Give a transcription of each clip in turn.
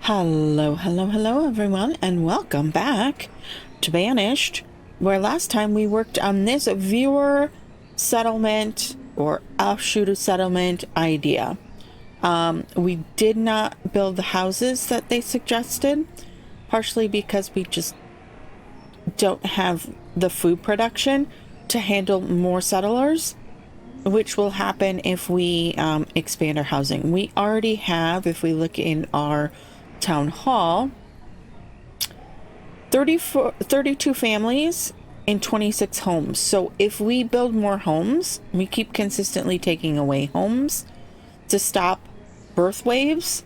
Hello everyone, and welcome back to Banished, where last time we worked on this viewer settlement or offshoot of settlement idea. We did not build the houses that they suggested, partially because we just don't have the food production to handle more settlers, which will happen if we expand our housing. We already have, if we look in our town hall, 32 families and 26 homes. So if we build more homes, we keep consistently taking away homes to stop birth waves,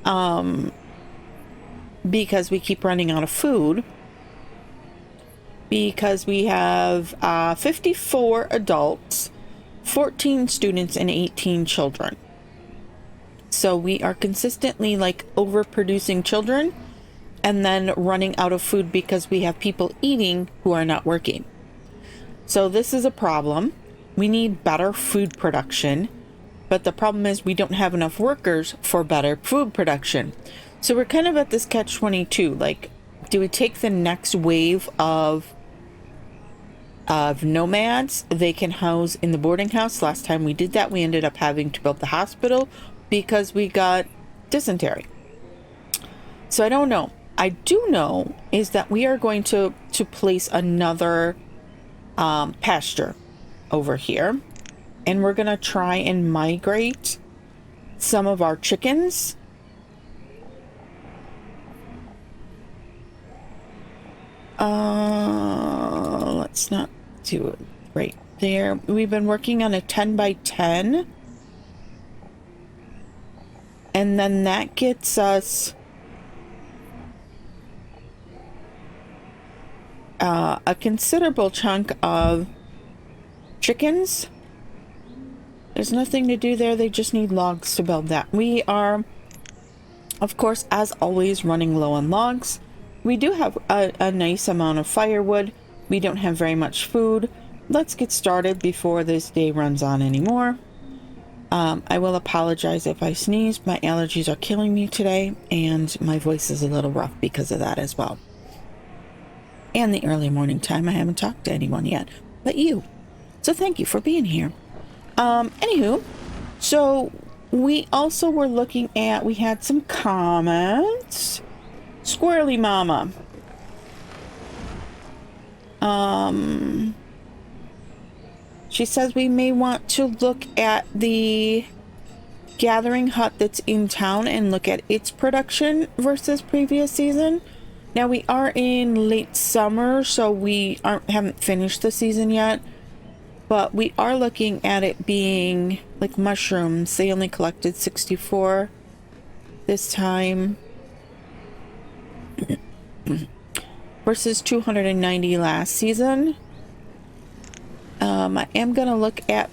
because we keep running out of food, because we have 54 adults, 14 students, and 18 children. So we are consistently like overproducing children and then running out of food because we have people eating who are not working. So this is a problem. We need better food production, but the problem is we don't have enough workers for better food production. So we're kind of at this catch-22. Like, do we take the next wave of nomads they can house in the boarding house? Last time we did that, we ended up having to build the hospital because we got dysentery. So I don't know. I do know is that we are going to place another pasture over here, and we're gonna try and migrate some of our chickens. Let's not do it right there. We've been working on a 10 by 10. And then that gets us a considerable chunk of chickens. There's nothing to do there. They just need logs to build that. We are, of course, as always, running low on logs. We do have a nice amount of firewood. We don't have very much food. Let's get started before this day runs on anymore. I will apologize if I sneeze. My allergies are killing me today, and my voice is a little rough because of that as well. And the early morning time, I haven't talked to anyone yet, but you. So thank you for being here. Anywho, so we also were looking at, we had some comments. Squirrely Mama. She says we may want to look at the gathering hut that's in town and look at its production versus previous season. Now we are in late summer, so we haven't finished the season yet, but we are looking at it being like mushrooms. They only collected 64 this time versus 290 last season. I am going to look at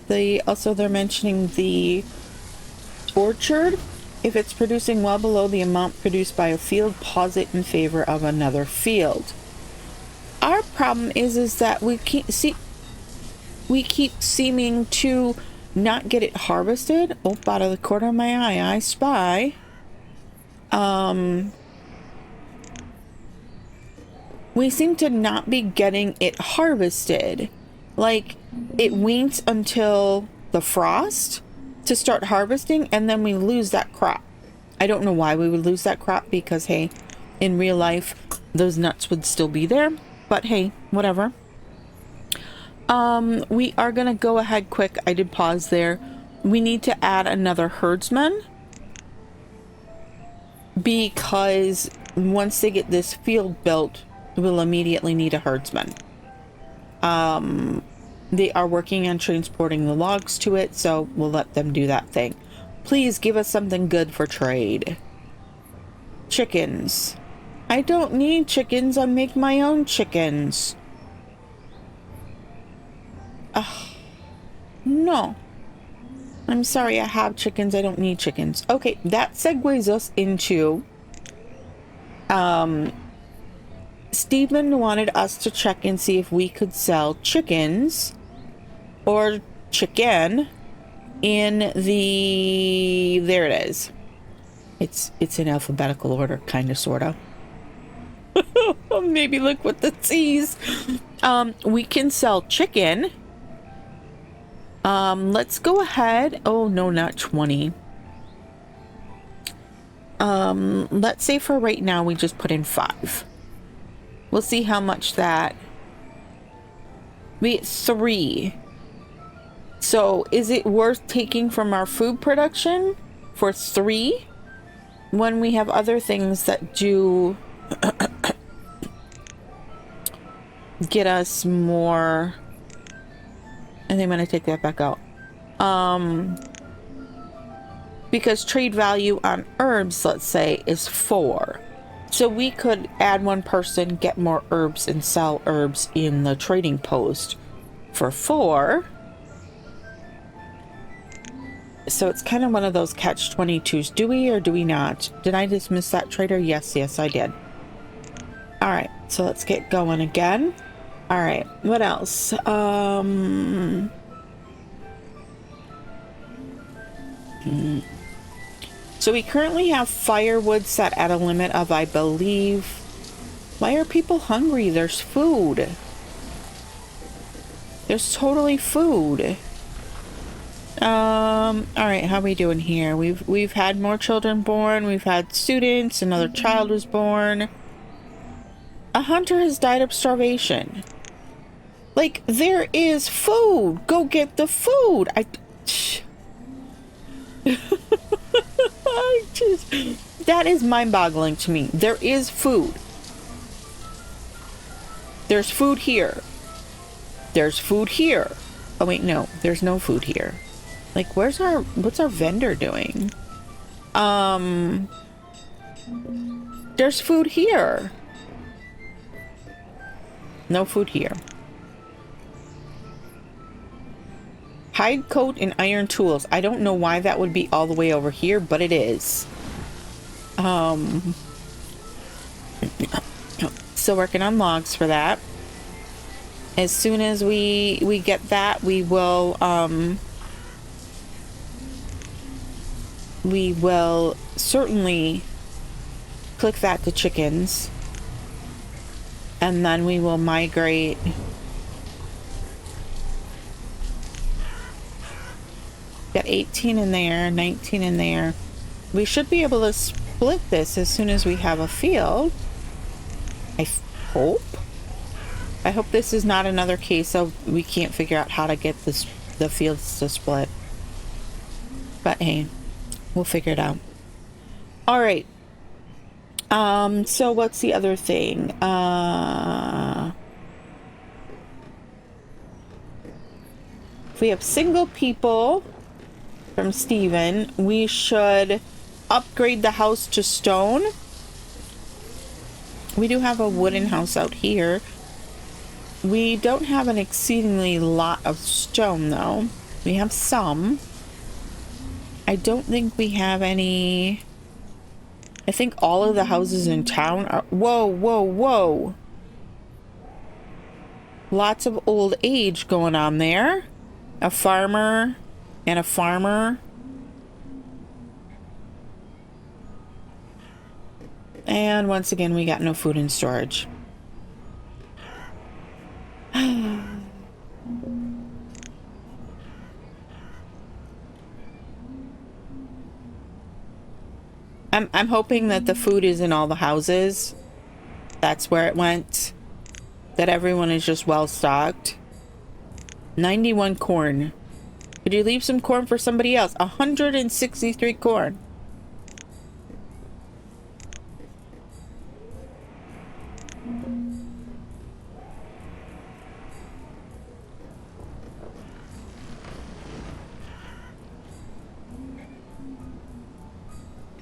also they're mentioning the orchard. If it's producing well below the amount produced by a field, pause it in favor of another field. Our problem is that we keep seeming to not get it harvested. Oh, out of the corner of my eye, I spy. We seem to not be getting it harvested. Like, it waits until the frost to start harvesting, and then we lose that crop. I don't know why we would lose that crop, because, hey, in real life, those nuts would still be there. But, hey, whatever. We are going to go ahead quick. I did pause there. We need to add another herdsman, because once they get this field built, we'll immediately need a herdsman. They are working on transporting the logs to it, so we'll let them do that thing. Please give us something good for trade. Chickens. I don't need chickens. I make my own chickens. No. I'm sorry, I have chickens. I don't need chickens. Okay, that segues us into Stephen wanted us to check and see if we could sell chickens or chicken in the, there it is, It's in alphabetical order, kind of, sort of. Maybe look with the T's. We can sell chicken. Let's go ahead. Oh, no, not 20. Let's say for right now, we just put in 5. We'll see how much that... We get 3. So is it worth taking from our food production for 3 when we have other things that do get us more? I think I'm going to take that back out. Because trade value on herbs, let's say, is 4. So we could add 1 person, get more herbs, and sell herbs in the trading post for 4. So it's kind of one of those catch-22s. Do we or do we not? Did I just miss that trader? Yes, I did. All right, so let's get going again. All right, what else? So we currently have firewood set at a limit of, I believe... Why are people hungry? There's food. There's totally food. All right, how are we doing here? We've had more children born. We've had students. Another child was born. A hunter has died of starvation. Like, there is food. Go get the food. That is mind-boggling to me. There is food. There's food here. There's food here. Oh wait, no. There's no food here. Like, what's our vendor doing? There's food here. No food here. Hide coat and iron tools. I don't know why that would be all the way over here, but it is. Still working on logs for that. As soon as we get that, we will certainly click that to chickens. And then we will migrate. Got 18 in there, 19 in there. We should be able to split this as soon as we have a field. I hope. I hope this is not another case of we can't figure out how to get the fields to split. But hey, we'll figure it out. All right. So what's the other thing? If we have single people from Steven, we should upgrade the house to stone. We do have a wooden house out here. We don't have an exceedingly lot of stone though. We have some. I don't think we have any. I think all of the houses in town are... Whoa, whoa, whoa. Lots of old age going on there. A farmer and a farmer. And once again, we got no food in storage. I'm hoping that the food is in all the houses. That's where it went. That everyone is just well stocked. 91 corn. Could you leave some corn for somebody else? 163 corn.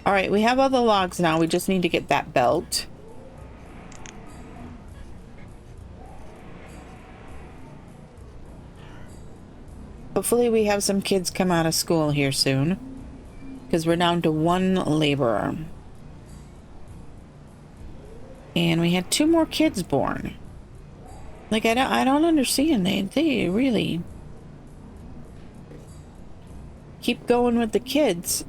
All right, we have all the logs now. We just need to get that built. Hopefully we have some kids come out of school here soon, because we're down to 1 laborer. And we had 2 more kids born. Like, I don't understand. They really keep going with the kids.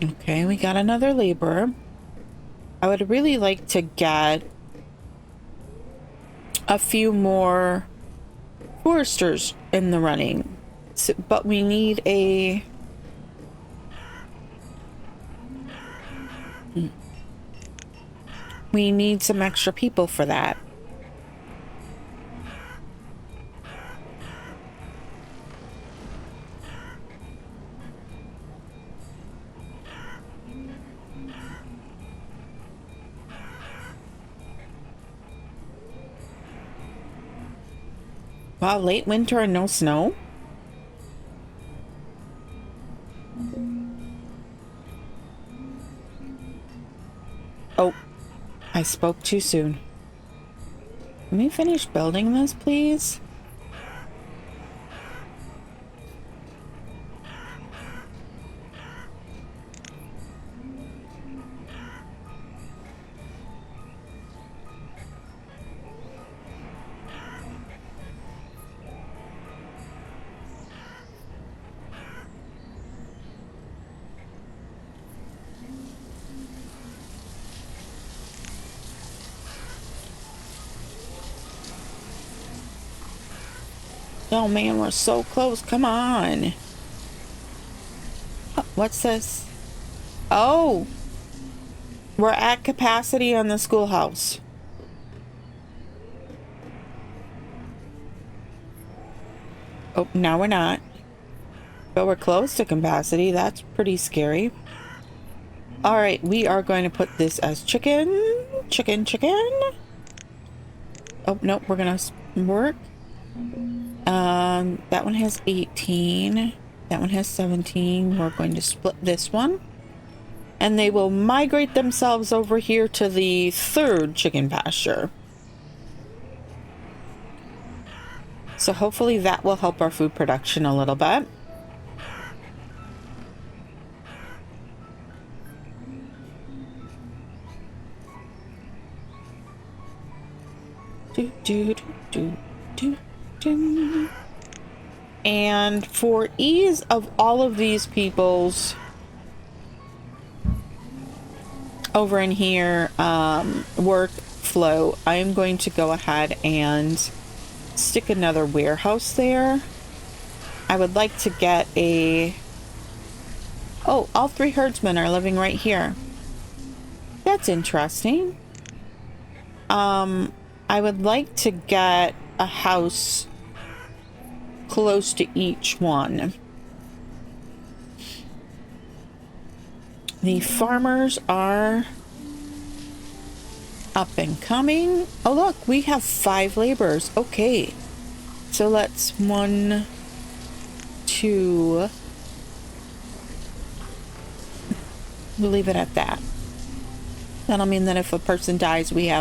Okay, we got another laborer. I would really like to get a few more foresters in the running, so, but we need a... We need some extra people for that. Wow, late winter and no snow? Oh, I spoke too soon. Can we finish building this, please? Oh man, we're so close. Come on. What's this? Oh, we're at capacity on the schoolhouse. Oh, now we're not. But we're close to capacity. That's pretty scary. All right, we are going to put this as chicken. Chicken, chicken. Oh, nope, we're going to work. That one has 18. That one has 17. We're going to split this one. And they will migrate themselves over here to the third chicken pasture. So hopefully that will help our food production a little bit. And for ease of all of these people's over in here workflow, I am going to go ahead and stick another warehouse there. I would like to get a... Oh, all three herdsmen are living right here. That's interesting. I would like to get a house close to each one. The farmers are up and coming. Oh, look, we have 5 laborers. Okay. So let's 1, 2. We'll leave it at that. That'll mean that if a person dies, we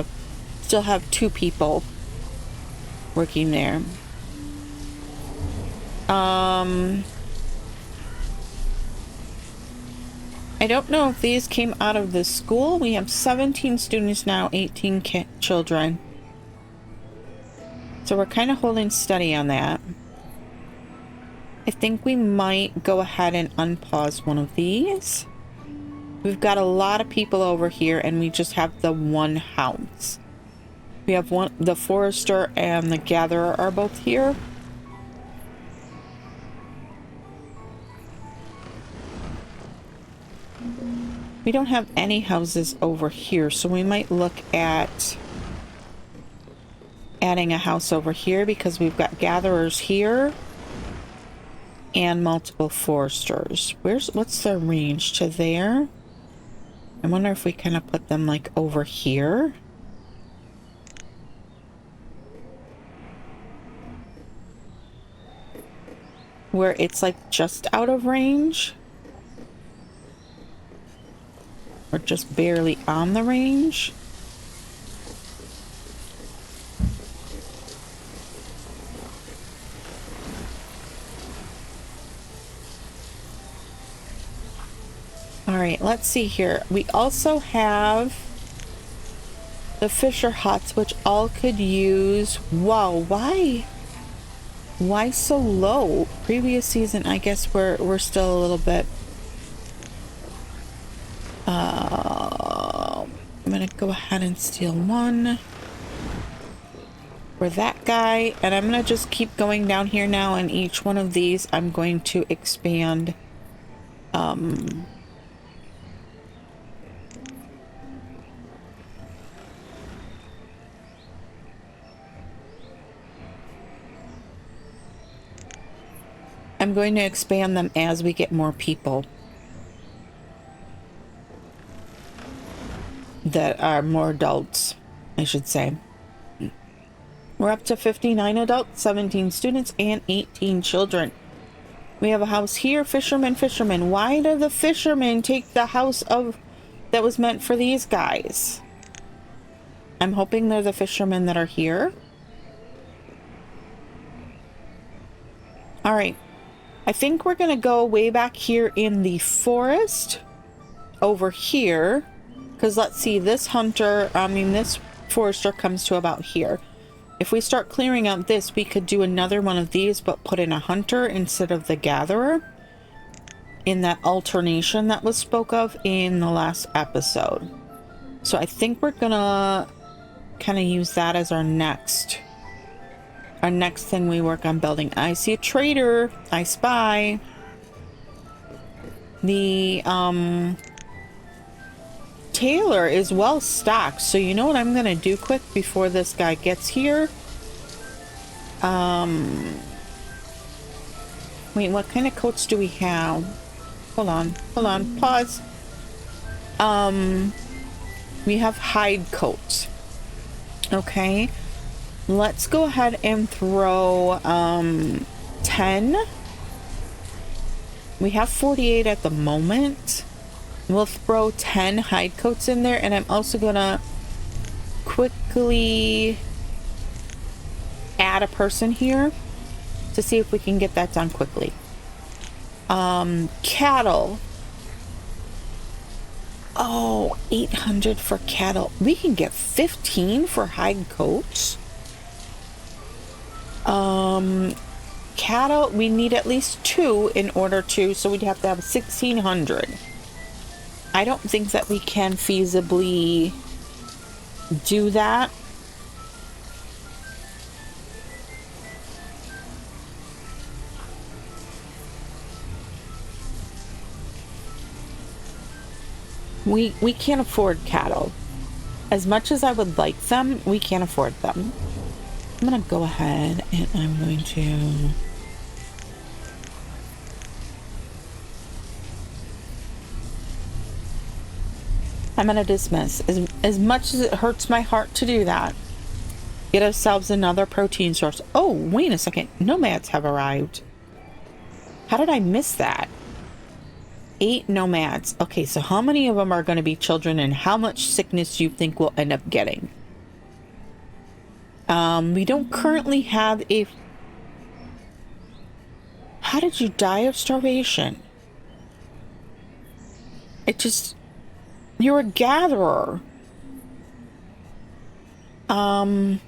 still have 2 people working there. I don't know if these came out of the school. We have 17 students now, 18 children. So we're kind of holding steady on that. I think we might go ahead and unpause one of these. We've got a lot of people over here and we just have the one house. We have the forester and the gatherer are both here. We don't have any houses over here, so we might look at adding a house over here because we've got gatherers here and multiple foresters. What's their range to there? I wonder if we kind of put them like over here. Where it's like just out of range. Or just barely on the range. All right, let's see here. We also have the Fisher huts, which all could use... Wow, why? Why so low? Previous season, I guess we're still a little bit... I'm gonna go ahead and steal one for that guy, and I'm gonna just keep going down here now, and each one of these I'm going to expand I'm going to expand them as we get more people that are more adults, I should say. We're up to 59 adults, 17 students, and 18 children. We have a house here. Fishermen, fishermen. Why do the fishermen take the house of that was meant for these guys? I'm hoping they're the fishermen that are here. All right. I think we're going to go way back here in the forest over here. Because let's see, this forester comes to about here. If we start clearing out this, we could do another one of these, but put in a hunter instead of the gatherer. In that alternation that was spoke of in the last episode. So I think we're gonna kind of use that as our next thing we work on building. I see a trader. I spy. The tailor is well stocked, so you know what I'm gonna do quick before this guy gets here? Wait, what kind of coats do we have? Hold on, pause. We have hide coats. Okay, let's go ahead and throw 10. We have 48 at the moment. We'll throw 10 hide coats in there, and I'm also gonna quickly add a person here to see if we can get that done quickly. Cattle. Oh, 800 for cattle. We can get 15 for hide coats. Cattle, we need at least 2 in order to, so we'd have to have 1600. I don't think that we can feasibly do that. We can't afford cattle. As much as I would like them, we can't afford them. I'm gonna go ahead and I'm going to dismiss. As much as it hurts my heart to do that, get ourselves another protein source. Oh, wait a second. Nomads have arrived. How did I miss that? 8 nomads. Okay, so how many of them are going to be children, and how much sickness do you think we'll end up getting? We don't currently have a... How did you die of starvation? It just... You're a gatherer. We're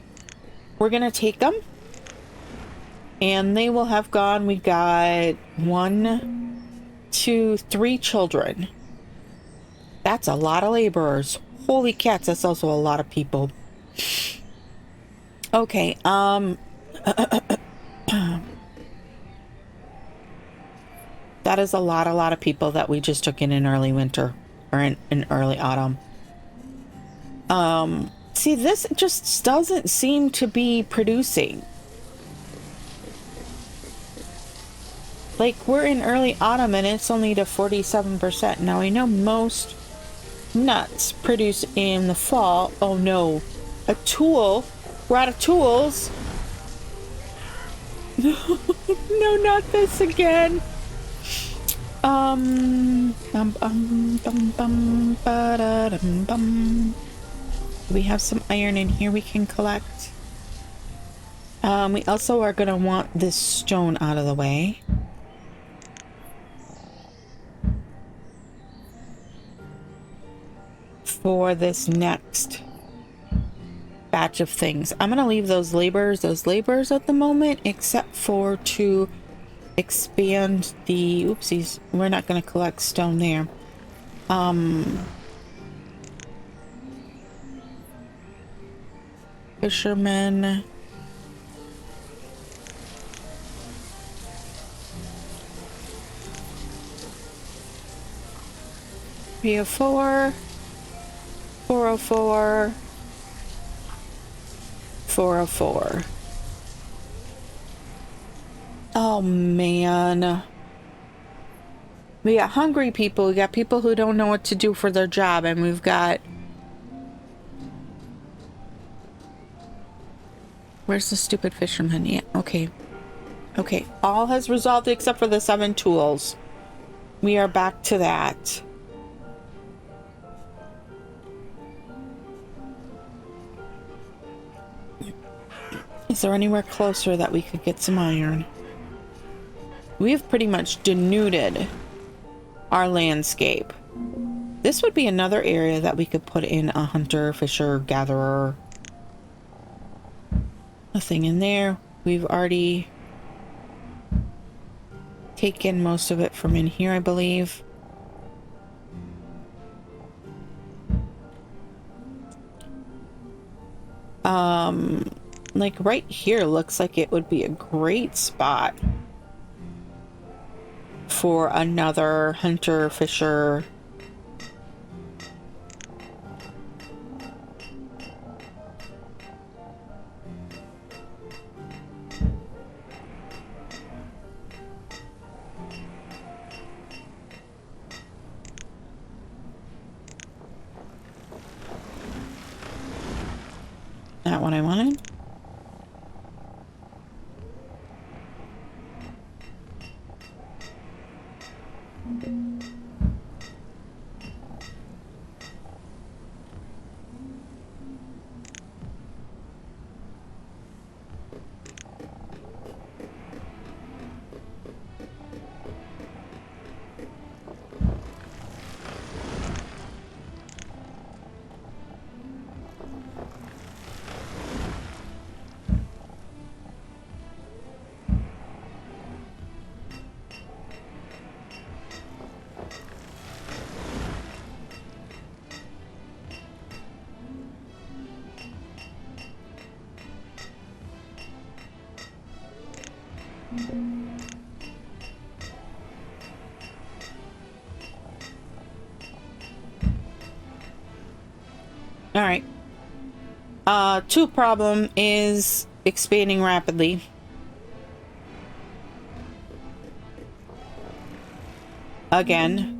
gonna take them. And they will have gone. We got 1, 2, 3 children. That's a lot of laborers. Holy cats, that's also a lot of people. Okay, that is a lot of people that we just took in early winter. Or in early autumn. See, this just doesn't seem to be producing. Like, we're in early autumn and it's only to 47%. Now, I know most nuts produce in the fall. Oh no. A tool? We're out of tools. No, not this again. We have some iron in here we can collect. We also are gonna want this stone out of the way. For this next batch of things. I'm gonna leave those laborers at the moment, except for to expand the oopsies. We're not going to collect stone there. Fishermen. P04, 404, 404. Oh man. We got hungry people, we got people who don't know what to do for their job, and we've got... Where's the stupid fisherman? Yeah, okay. Okay, all has resolved except for the 7 tools. We are back to that. Is there anywhere closer that we could get some iron? We've pretty much denuded our landscape. This would be another area that we could put in a hunter, fisher, gatherer. Nothing in there. We've already taken most of it from in here, I believe. Like right here looks like it would be a great spot for another hunter, fisher. Not what I wanted. All right. 2 problem is expanding rapidly. Again.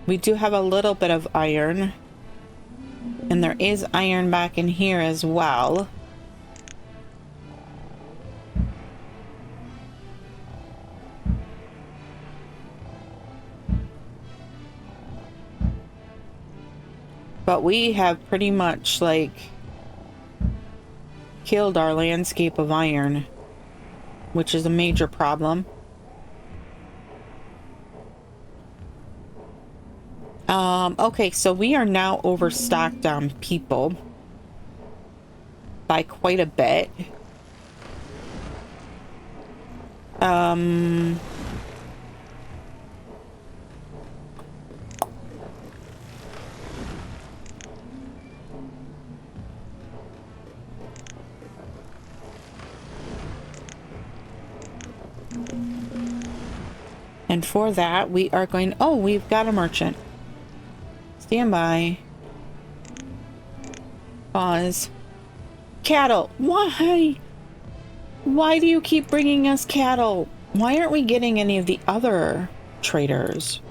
We do have a little bit of iron. And there is iron back in here as well. But we have pretty much, like, killed our landscape of iron, which is a major problem. Okay, so we are now overstocked on people by quite a bit. And for that, we are going... Oh, we've got a merchant. Stand by. Pause. Cattle. Why? Why do you keep bringing us cattle? Why aren't we getting any of the other traders?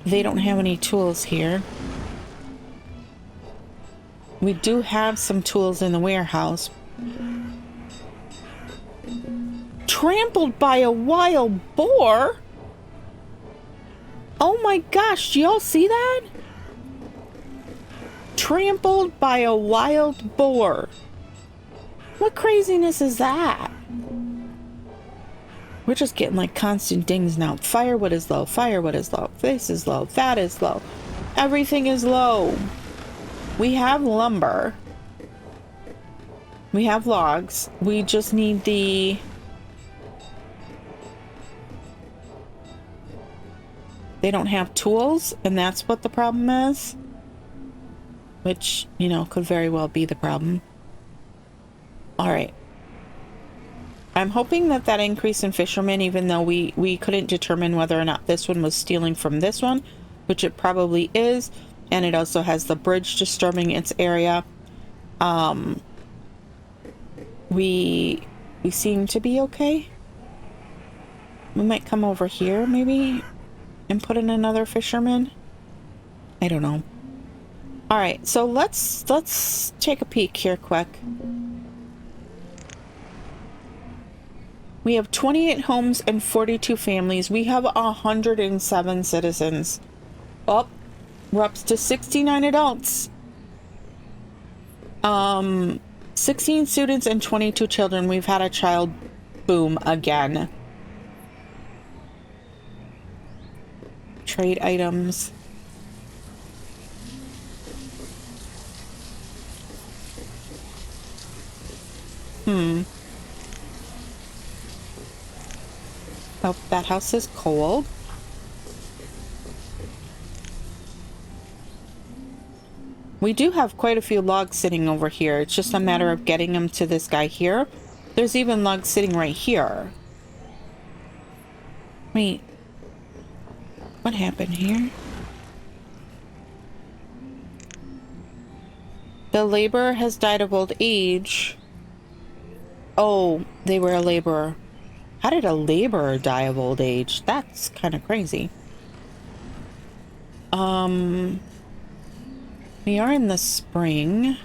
They don't have any tools here. We do have some tools in the warehouse. Trampled by a wild boar? Oh my gosh, do y'all see that? Trampled by a wild boar. What craziness is that? We're just getting like constant dings now. Firewood is low, firewood is low, this is low, that is low. Everything is low. We have lumber. We have logs. We just need the... They don't have tools, and that's what the problem is. which, you know, could very well be the problem. All right. I'm hoping that that increase in fishermen, even though we couldn't determine whether or not this one was stealing from this one, which it probably is, and it also has the bridge disturbing its area. We seem to be okay. We might come over here, maybe, and put in another fisherman. I don't know. All right, so let's take a peek here quick. We have 28 homes and 42 families. We have 107 citizens. Oh, we're up to 69 adults. 16 students and 22 children. We've had a child boom again. Trade items. Oh, that house is cold. We do have quite a few logs sitting over here. It's just a matter of getting them to this guy here. There's even logs sitting right here. Wait. What happened here? The laborer has died of old age. Oh, they were a laborer. How did a laborer die of old age? That's kind of crazy. We are in the spring.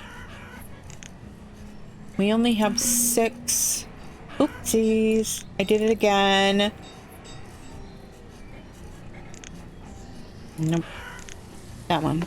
We only have 6. Oopsies. I did it again. Nope. That one.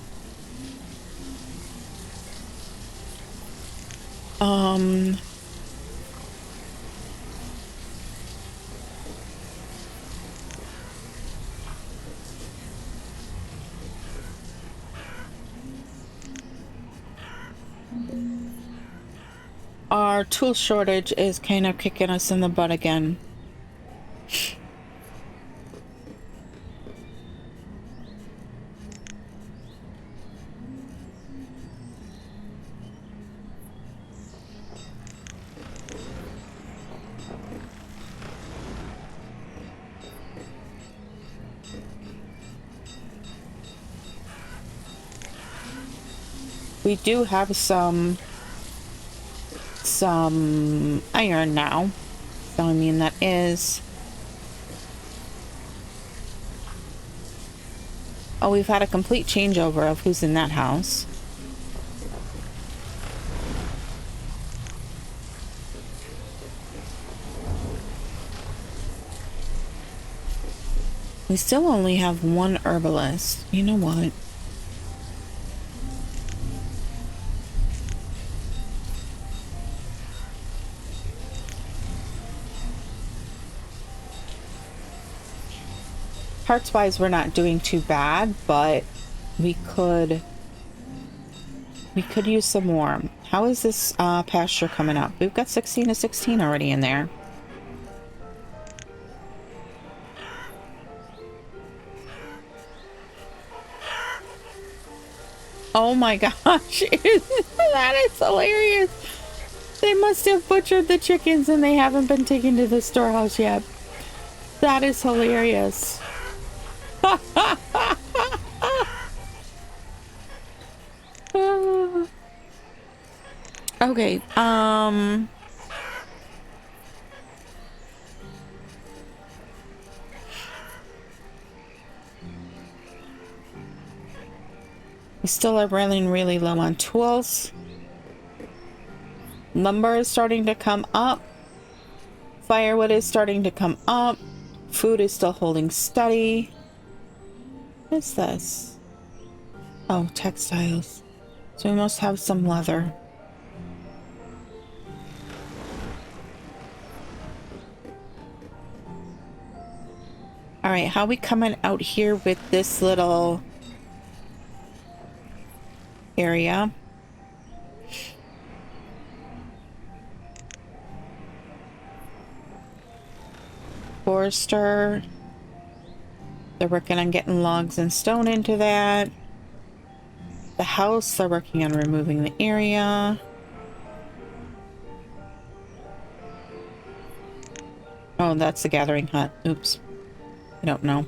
Our tool shortage is kind of kicking us in the butt again. We do have some iron now. So I mean that is... Oh, we've had a complete changeover of who's in that house. We still only have one herbalist. You know what? Parts-wise, we're not doing too bad, but we could use some more. How is this pasture coming up? We've got 16 to 16 already in there. Oh my gosh, that is hilarious. They must have butchered the chickens and they haven't been taken to the storehouse yet. That is hilarious. Okay, we still are running really low on tools. Lumber is starting to come up. Firewood is starting to come up. Food is still holding steady. What is this? Oh, textiles. So we must have some leather. All right, how are we coming out here with this little area? Forester. They're working on getting logs and stone into that. the house. They're working on removing the area. Oh, that's the gathering hut. Oops. I don't know.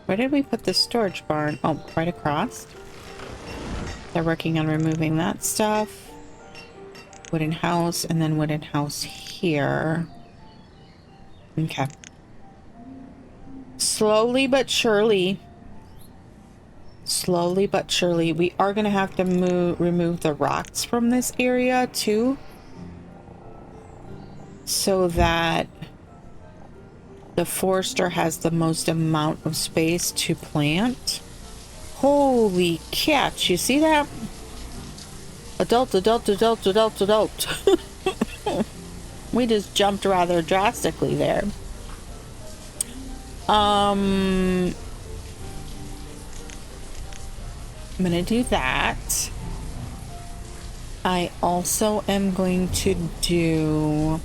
Where did we put the storage barn? Oh, right across. They're working on removing that stuff. Wooden house, and then wooden house here. Okay. Slowly but surely. Slowly but surely. We are going to have to remove the rocks from this area too. So that the forester has the most amount of space to plant. Holy cats, you see that? Adult, adult, adult, adult, adult. We just jumped rather drastically there. I'm gonna do that. I also am going to do...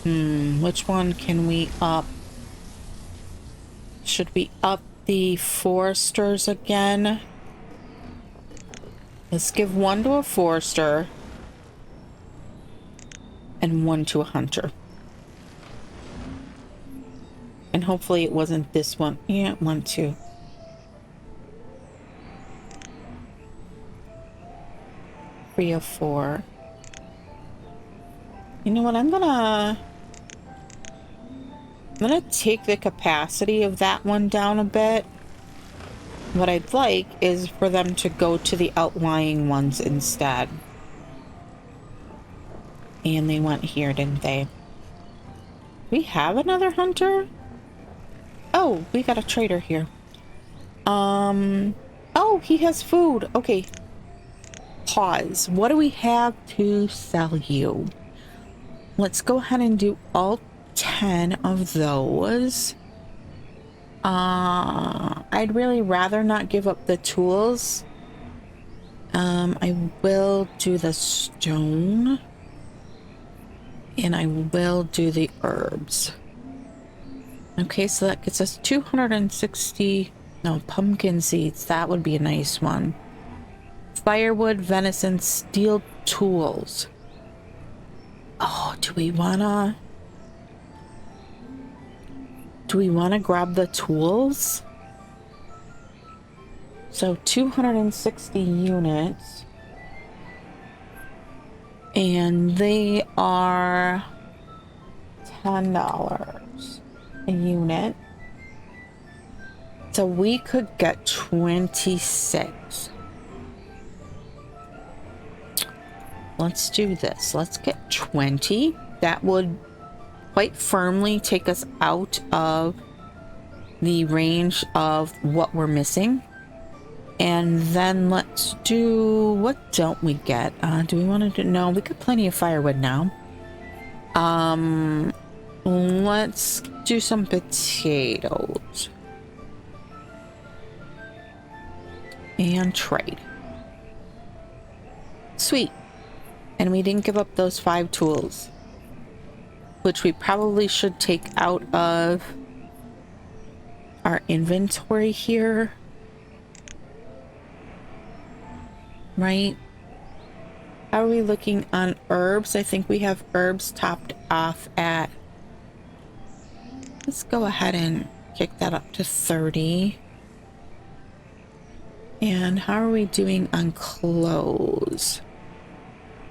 which one can we up? Should we up the foresters again? Let's give one to a forester and one to a hunter. And hopefully it wasn't this one. Yeah, 1, 2. Three of 4. You know what? I'm gonna take the capacity of that one down a bit. What I'd like is for them to go to the outlying ones instead. And they went here, didn't they? We have another hunter? Oh, we got a trader here. Oh, he has food. Okay. Pause. What do we have to sell you? Let's go ahead and do all 10 of those. I'd really rather not give up the tools. I will do the stone. And I will do the herbs. Okay, so that gets us 260... No, pumpkin seeds. That would be a nice one. Firewood, venison, steel tools. Oh, do we wanna grab the tools? So 260 units. And they are $10 a unit. So we could get 26. Let's do this. Let's get 20. That would quite firmly take us out of the range of what we're missing. And then let's do... What don't we get? Do we want to do... No, we got plenty of firewood now. Let's do some potatoes. And trade. Sweet. And we didn't give up those 5 tools. Which we probably should take out of our inventory here. Right? How are we looking on herbs? I think we have herbs topped off at... Let's go ahead and kick that up to 30. And how are we doing on clothes?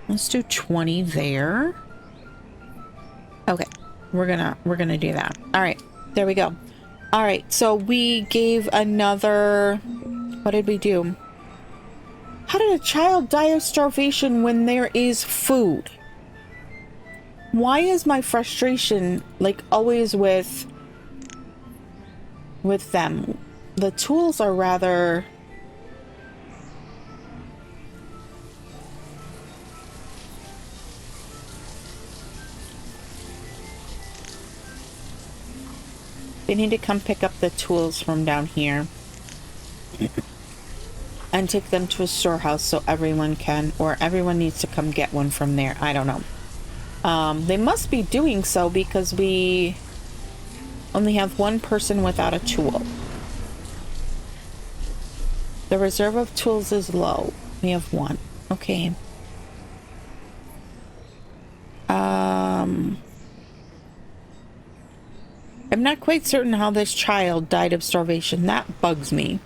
Let's do 20 there. Okay, we're gonna do that. All right, there we go. All right, so we gave another... What did we do? How did a child die of starvation when there is food? Why is my frustration like always with them? The tools are rather... They need to come pick up the tools from down here and take them to a storehouse so everyone can, or everyone needs to come get one from there. I don't know. They must be doing so because we Only have one person without a tool. The reserve of tools is low. We have one. Okay. I'm not quite certain how this child died of starvation. That bugs me.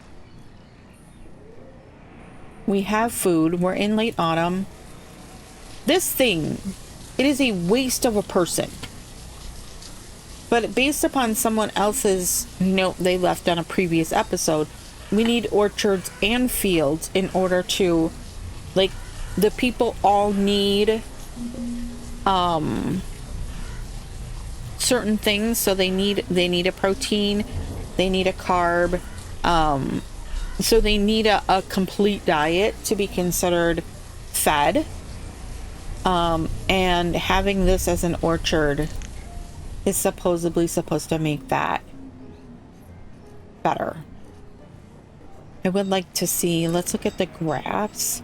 We have food. We're in late autumn. This thing, it is a waste of a person. But based upon someone else's note they left on a previous episode, we need orchards and fields in order to, like, the people all need certain things. So they need a protein, they need a carb, so they need a complete diet to be considered fed. And having this as an orchard is supposedly supposed to make that better. I would like to see, let's look at the graphs.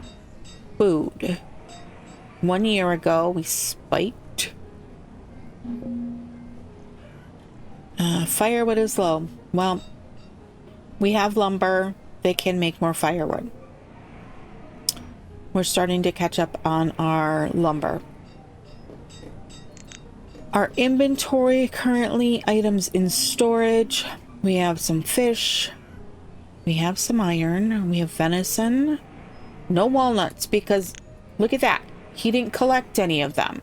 Food. 1 year ago, we spiked. Firewood is low. Well, we have lumber. They can make more firewood. We're starting to catch up on our lumber. Our inventory currently, items in storage. We have some fish. We have some iron. We have venison. No walnuts because look at that. He didn't collect any of them.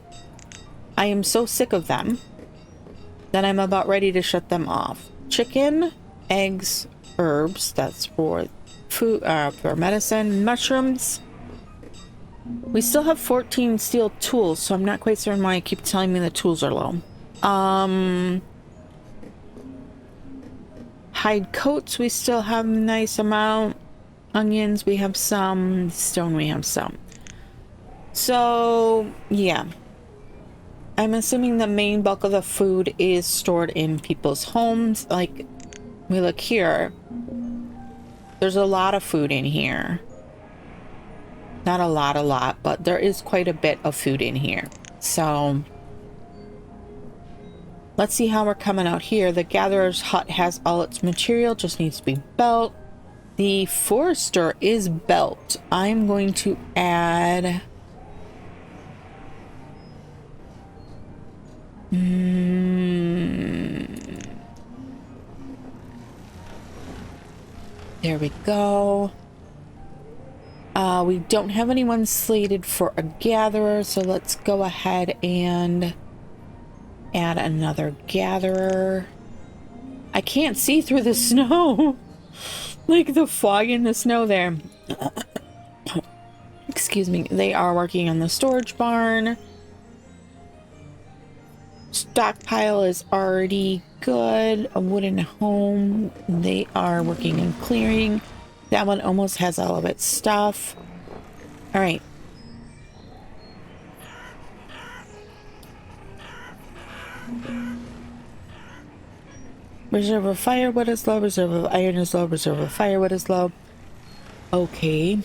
I am so sick of them that I'm about ready to shut them off. Chicken, eggs, herbs. That's for food, for medicine. Mushrooms. We still have 14 steel tools, so I'm not quite certain why I keep telling me the tools are low. Hide coats, we still have a nice amount. Onions, we have some. Stone, we have some. So, yeah. I'm assuming the main bulk of the food is stored in people's homes. Like, we look here. There's a lot of food in here. Not a lot, but there is quite a bit of food in here. So, let's see how we're coming out here. The gatherer's hut has all its material, just needs to be built. The forester is built. I'm going to add... There we go. We don't have anyone slated for a gatherer, so let's go ahead and add another gatherer. I can't see through the snow. Like the fog in the snow there. Excuse me. They are working on the storage barn. Stockpile is already good. A wooden home. They are working on clearing. That one almost has all of its stuff. All right. Reserve of firewood is low. Reserve of iron is low. Reserve of firewood is low. Okay.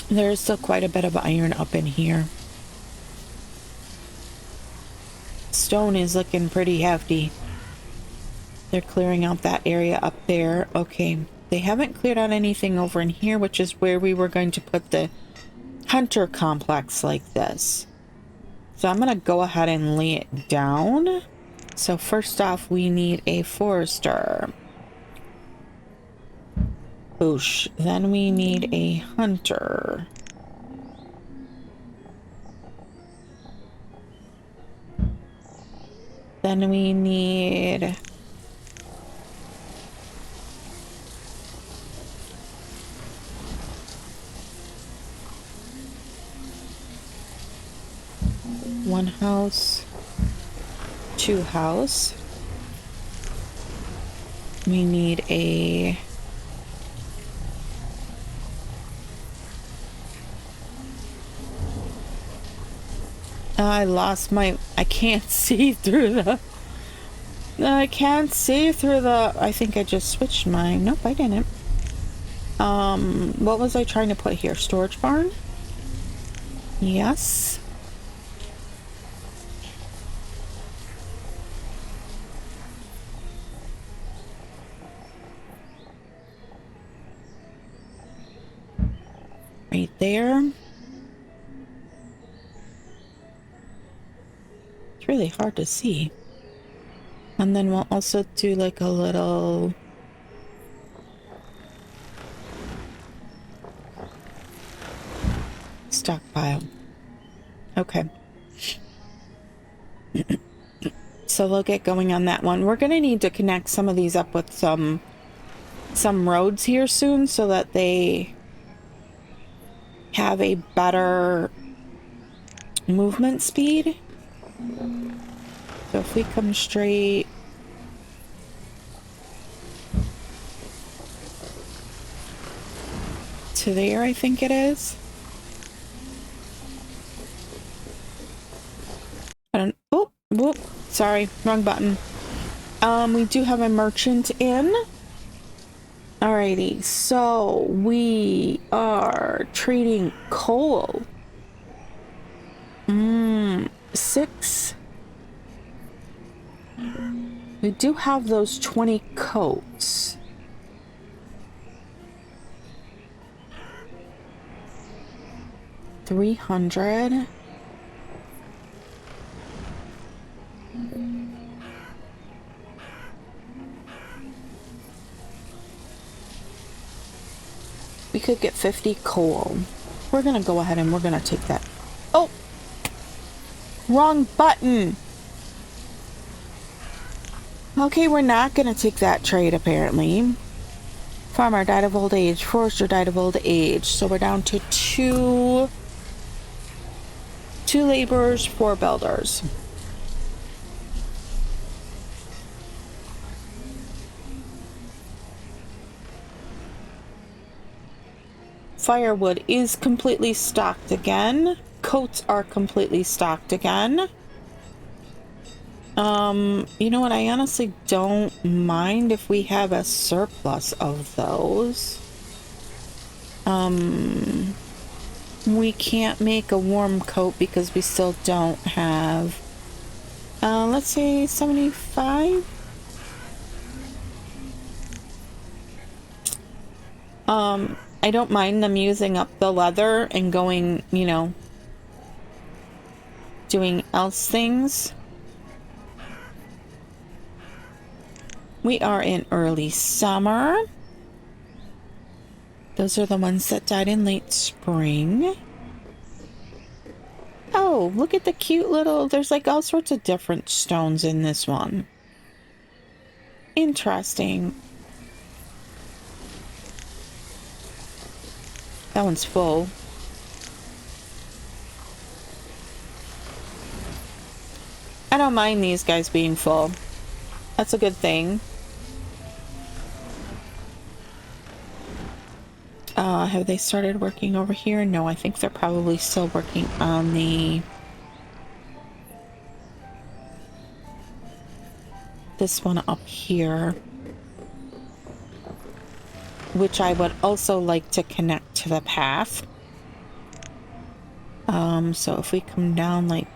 There is still quite a bit of iron up in here. Stone is looking pretty hefty. They're clearing out that area up there. Okay. They haven't cleared out anything over in here, which is where we were going to put the hunter complex like this. So I'm going to go ahead and lay it down. So first off, we need a forester. Boosh. Then we need a hunter. Then we need... one house, two house. We need a... I lost my... I can't see through the... I can't see through the... I think I just switched mine. Nope, I didn't. What was I trying to put here? Storage barn? Yes. Right there. It's really hard to see. And then we'll also do like a little stockpile. Okay. So we'll get going on that one. We're going to need to connect some of these up with some roads here soon so that they have a better movement speed. So if we come straight to there, I think it is. I don't, oh, whoop, sorry, wrong button. We do have a merchant in. Alrighty, so we are trading coal. 6. We do have those 20 coats. $300. We could get 50 coal. We're gonna go ahead and we're gonna take that. Oh! Wrong button! Okay, we're not gonna take that trade apparently. Farmer died of old age. Forester died of old age. So we're down to two laborers, 4 builders. Firewood is completely stocked again. Coats are completely stocked again. You know what? I honestly don't mind if we have a surplus of those. We can't make a warm coat because we still don't have, let's say 75. I don't mind them using up the leather and going, you know, doing else things. We are in early summer. Those are the ones that died in late spring. Oh, look at the cute little, there's like all sorts of different stones in this one. Interesting. That one's full. I don't mind these guys being full. That's a good thing. Have they started working over here? No, I think they're probably still working on this one up here, which I would also like to connect to the path. So if we come down like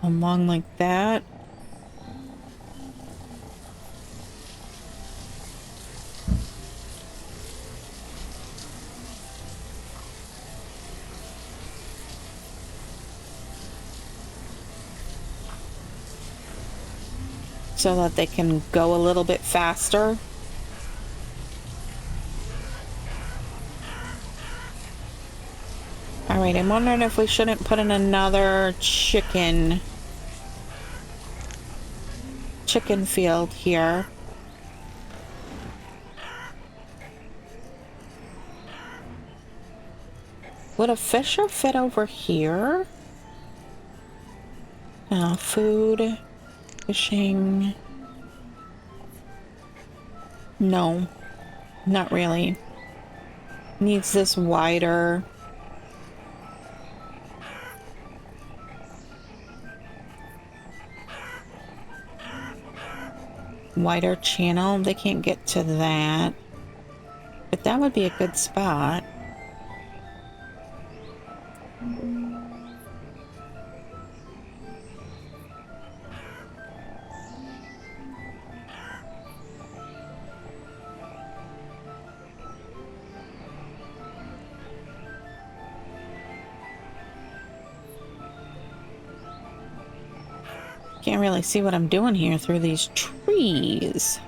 along like that. So that they can go a little bit faster. Alright, I'm wondering if we shouldn't put in another chicken field here. Would a fisher fit over here? Food, fishing. No, not really. Needs this wider. wider channel. They can't get to that. But that would be a good spot. Can't really see what I'm doing here through these trees.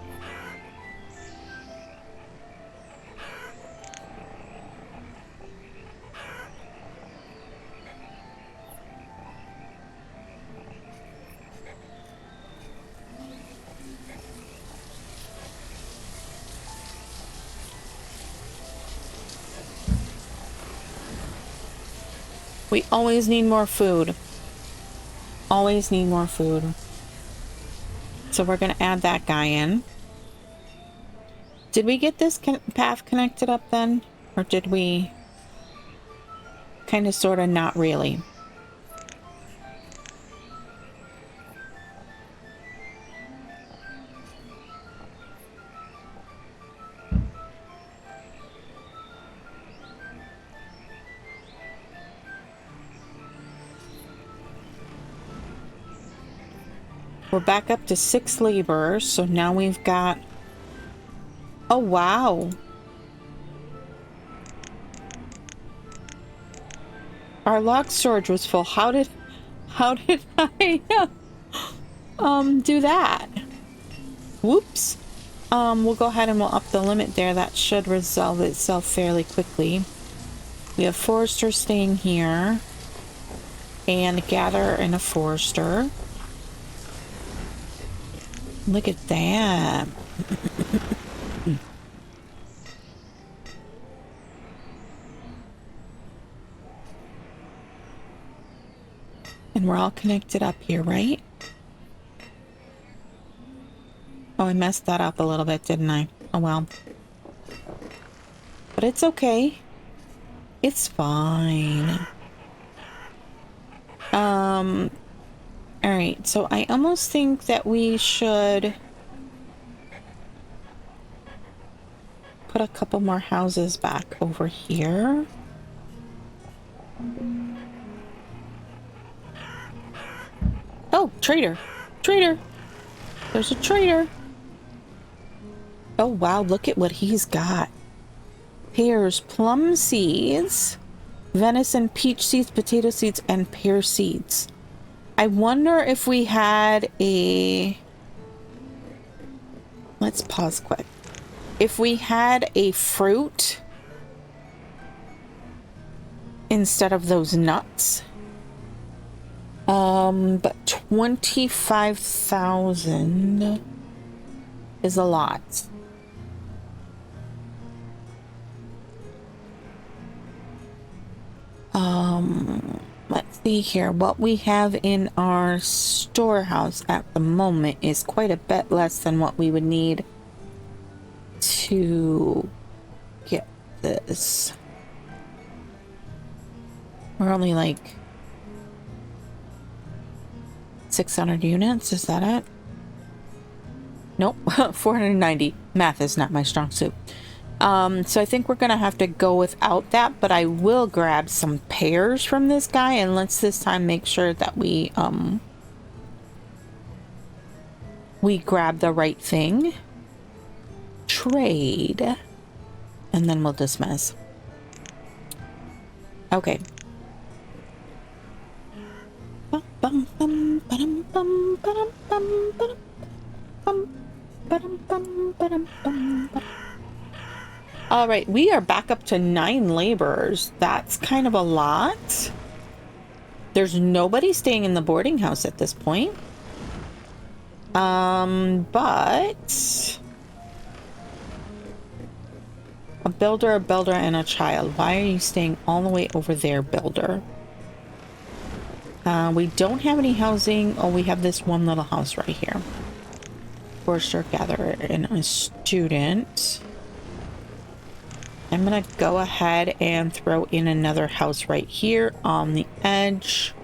We always need more food. Always need more food. So we're going to add that guy in. Did we get this path connected up then? Or did we kind of sort of not really? We're back up to 6 laborers, so now we've got... Oh, wow. Our log storage was full. How did I do that? Whoops. We'll go ahead and we'll up the limit there. That should resolve itself fairly quickly. We have forester staying here. And a gatherer and a forester. Look at that. And we're all connected up here, right? Oh, I messed that up a little bit, didn't I? Oh, well. But it's okay. It's fine. Alright, so I almost think that we should put a couple more houses back over here. Oh, trader! Trader! There's a trader! Oh, wow, look at what he's got. Pears, plum seeds, venison, peach seeds, potato seeds, and pear seeds. I wonder if we had a... Let's pause quick. If we had a fruit instead of those nuts. But 25,000 is a lot. Let's see here. What we have in our storehouse at the moment is quite a bit less than what we would need to get this. We're only like 600 units. Is that it? Nope. 490. Math is not my strong suit. So I think we're gonna have to go without that, but I will grab some pears from this guy, and let's this time make sure that we grab the right thing. Trade. And then we'll dismiss. Okay. All right, we are back up to 9 laborers. That's kind of a lot. There's nobody staying in the boarding house at this point. But a builder, and a child. Why are you staying all the way over there, builder? We don't have any housing. Oh, we have this one little house right here. Forester, gatherer, and a student. I'm gonna go ahead and throw in another house right here on the edge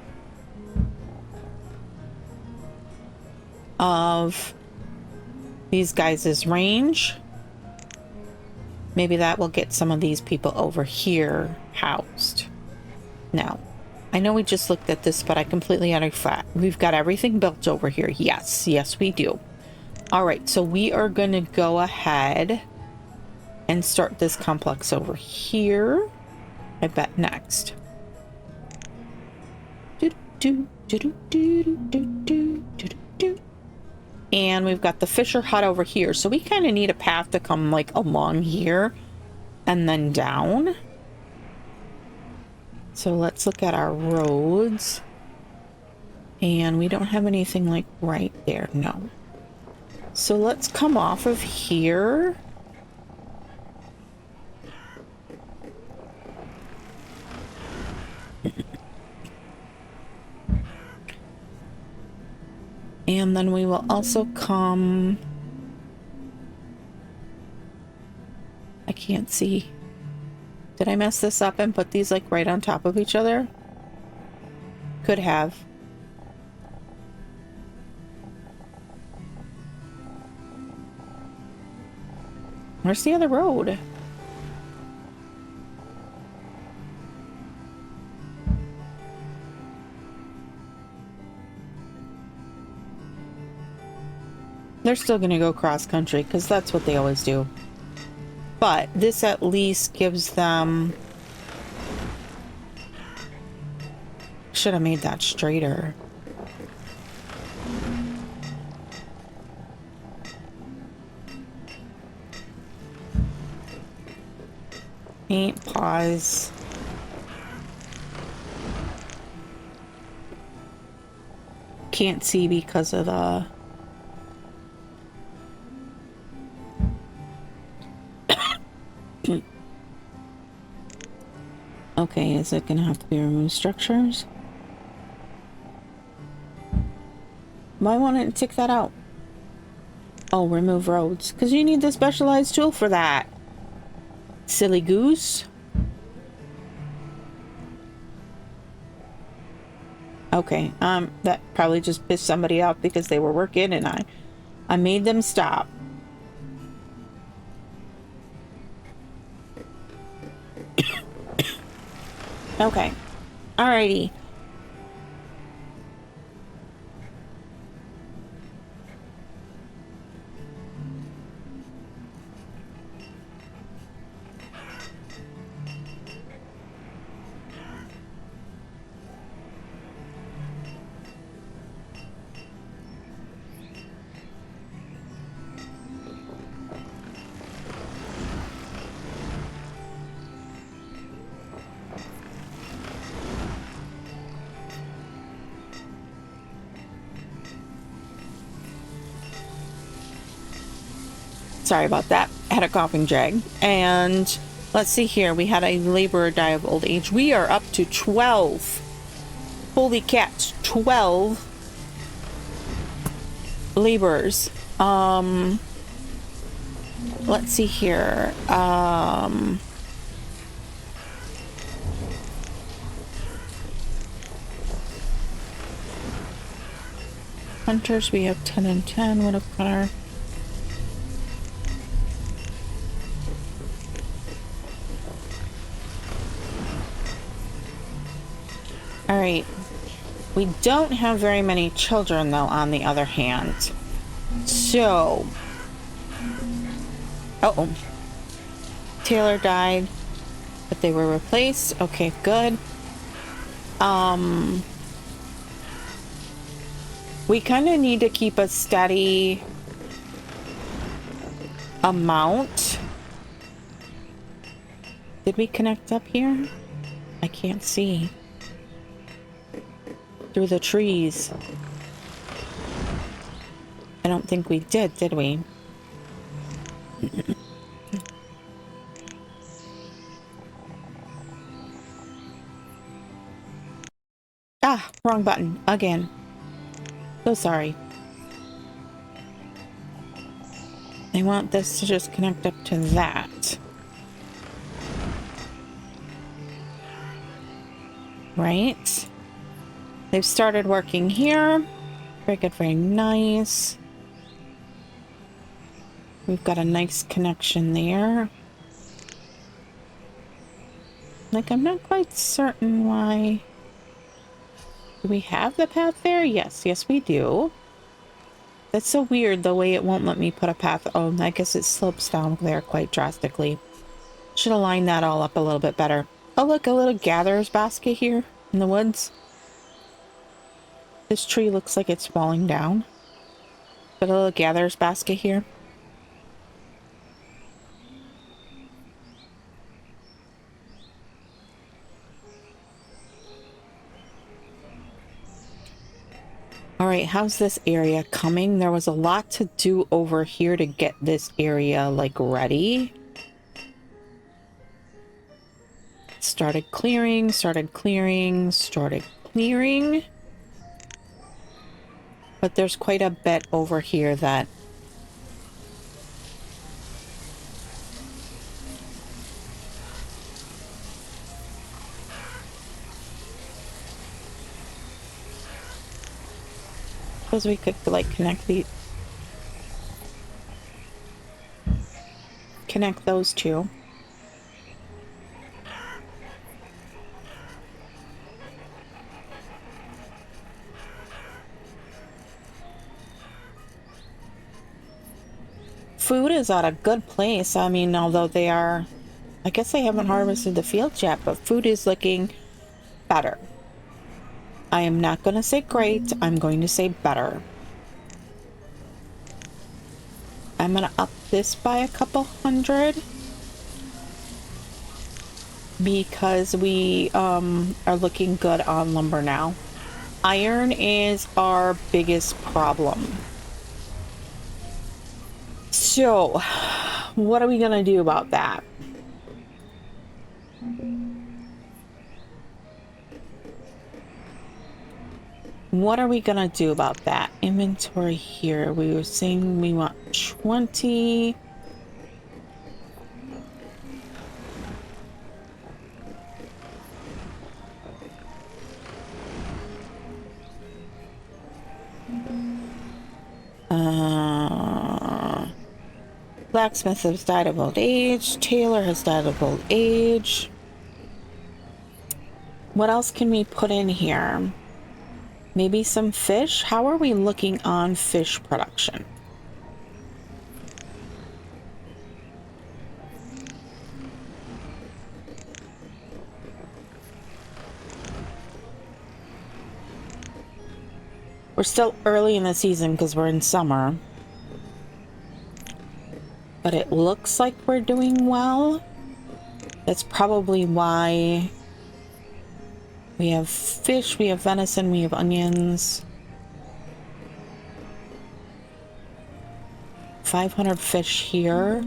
of these guys' range. Maybe that will get some of these people over here housed. Now, I know we just looked at this, but I completely had a flat. We've got everything built over here. Yes, yes, we do. All right, so we are going to go ahead and start this complex over here. I bet next. And we've got the Fisher hut over here. So we kind of need a path to come like along here and then down. So let's look at our roads. And we don't have anything like right there. No. So let's come off of here. And then we will also come... I can't see. Did I mess this up and put these like right on top of each other? Could have. Where's the other road? They're still going to go cross country because that's what they always do. But this at least gives them... Should have made that straighter. Paint, pause. Can't see because of the... Okay, is it gonna have to be remove structures? Why won't it tick that out? Oh, remove roads. Because you need the specialized tool for that. Silly goose. Okay, that probably just pissed somebody off because they were working and I made them stop. Okay. Alrighty. Sorry about that. I had a coughing jag. And let's see here. We had a laborer die of old age. We are up to 12. Holy cats. 12 laborers. Let's see here. Hunters, we have 10 and 10. What have got our... Alright. We don't have very many children, though, on the other hand. So... Uh-oh. Taylor died, but they were replaced. Okay, good. We kind of need to keep a steady amount. Did we connect up here? I can't see. Through the trees. I don't think we did we? Ah, wrong button. Again. So sorry. I want this to just connect up to that. Right? They've started working here. Very good, very nice. We've got a nice connection there. Like, I'm not quite certain why. Do we have the path there? Yes, yes we do. That's so weird, the way it won't let me put a path. Oh, I guess it slopes down there quite drastically. Should have lined that all up a little bit better. Oh, look, a little gatherer's basket here in the woods. This tree looks like it's falling down. Got a little gatherer's basket here. All right, how's this area coming? There was a lot to do over here to get this area, like, ready. Started clearing, started clearing, started clearing. But there's quite a bit over here that... Suppose we could, like, connect those two. Food is at a good place. I mean, although they are... I guess they haven't harvested the fields yet, but food is looking better. I am not going to say great. I'm going to say better. I'm going to up this by a couple hundred. Because we are looking good on lumber now. Iron is our biggest problem. So, what are we going to do about that? What are we gonna do about that? Inventory here. We were saying we want 20. Blacksmith has died of old age. Tailor has died of old age. What else can we put in here? Maybe some fish? How are we looking on fish production? We're still early in the season because we're in summer. But it looks like we're doing well. That's probably why we have fish, we have venison, we have onions. 500 fish here.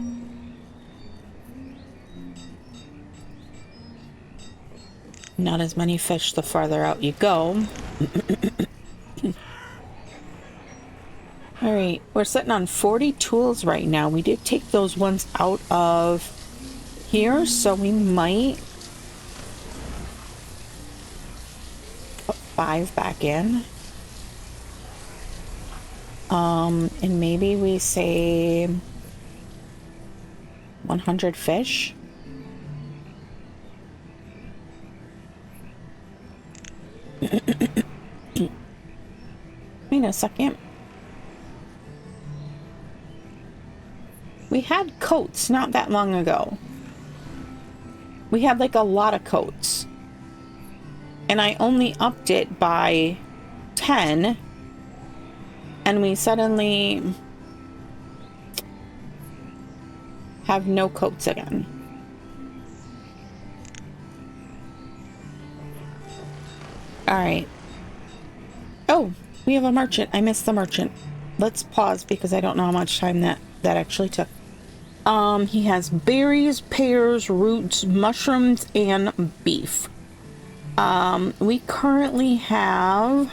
Not as many fish the farther out you go. All right, we're sitting on 40 tools right now. We did take those ones out of here, so we might put 5 back in. And maybe we say 100 fish. Wait a second. We had coats not that long ago. We had like a lot of coats. And I only upped it by 10. And we suddenly have no coats again. All right. Oh, we have a merchant. I missed the merchant. Let's pause because I don't know how much time that actually took. He has berries, pears, roots, mushrooms, and beef. We currently have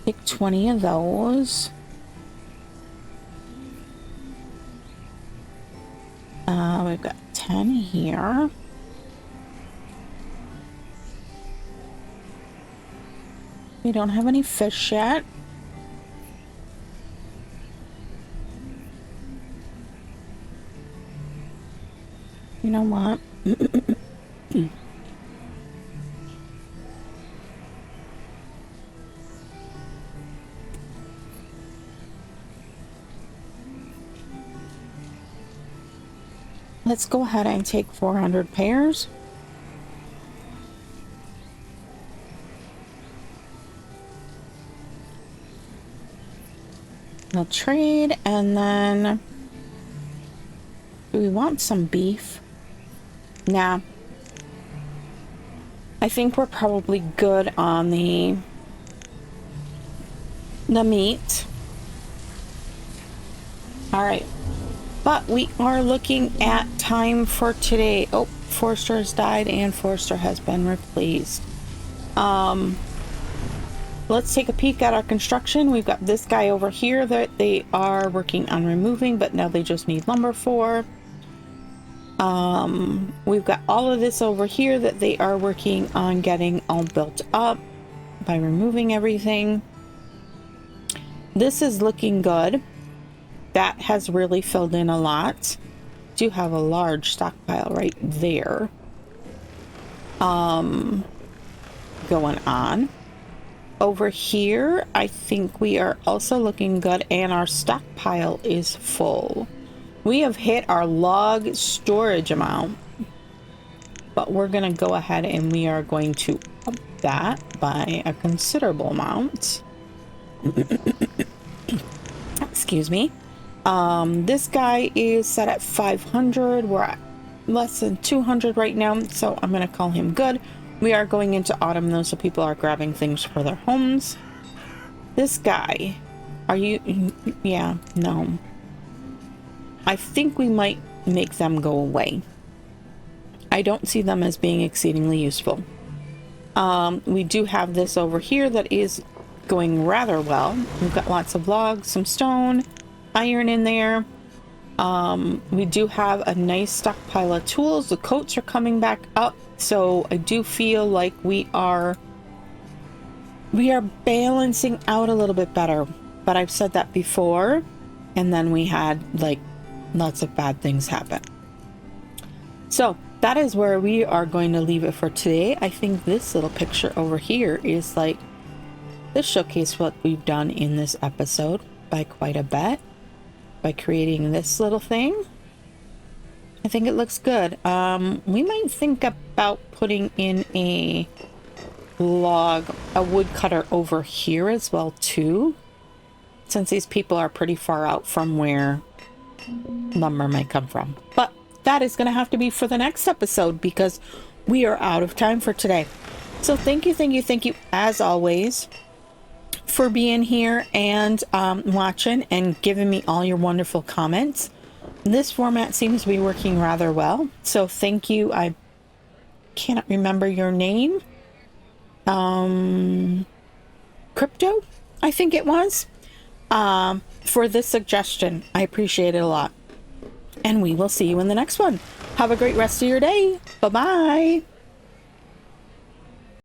take 20 of those. We've got 10 here. We don't have any fish yet. You know what? Let's go ahead and take 400 pairs. We'll trade, and then do we want some beef? Nah. I think we're probably good on the meat. All right. But we are looking at time for today. Oh, Forester has died and Forester has been replaced. Let's take a peek at our construction. We've got this guy over here that they are working on removing, but now they just need lumber for. We've got all of this over here that they are working on getting all built up by removing everything. This is looking good. That has really filled in a lot. Do have a large stockpile right there. Going on. Over here, I think we are also looking good, and our stockpile is full. We have hit our log storage amount, but we're going to go ahead and we are going to up that by a considerable amount. Excuse me. This guy is set at 500. We're at less than 200 right now, so I'm going to call him good. We are going into autumn though, so people are grabbing things for their homes. This guy, are you? Yeah, no. I think we might make them go away. I don't see them as being exceedingly useful. We do have this over here that is going rather well. We've got lots of logs, some stone, iron in there. We do have a nice stockpile of tools. The coats are coming back up, so I do feel like we are balancing out a little bit better. But I've said that before, and then we had like lots of bad things happen. So that is where we are going to leave it for today. I think this little picture over here is like, this showcase what we've done in this episode by quite a bit. By creating this little thing, I think it looks good. We might think about putting in a woodcutter over here as well too, since these people are pretty far out from where lumber might come from. But that is going to have to be for the next episode because we are out of time for today. So thank you as always for being here and watching and giving me all your wonderful comments. This format seems to be working rather well, so thank you. I cannot remember your name. Crypto, I think it was, for this suggestion. I appreciate it a lot, and we will see you in the next one. Have a great rest of your day. Bye bye.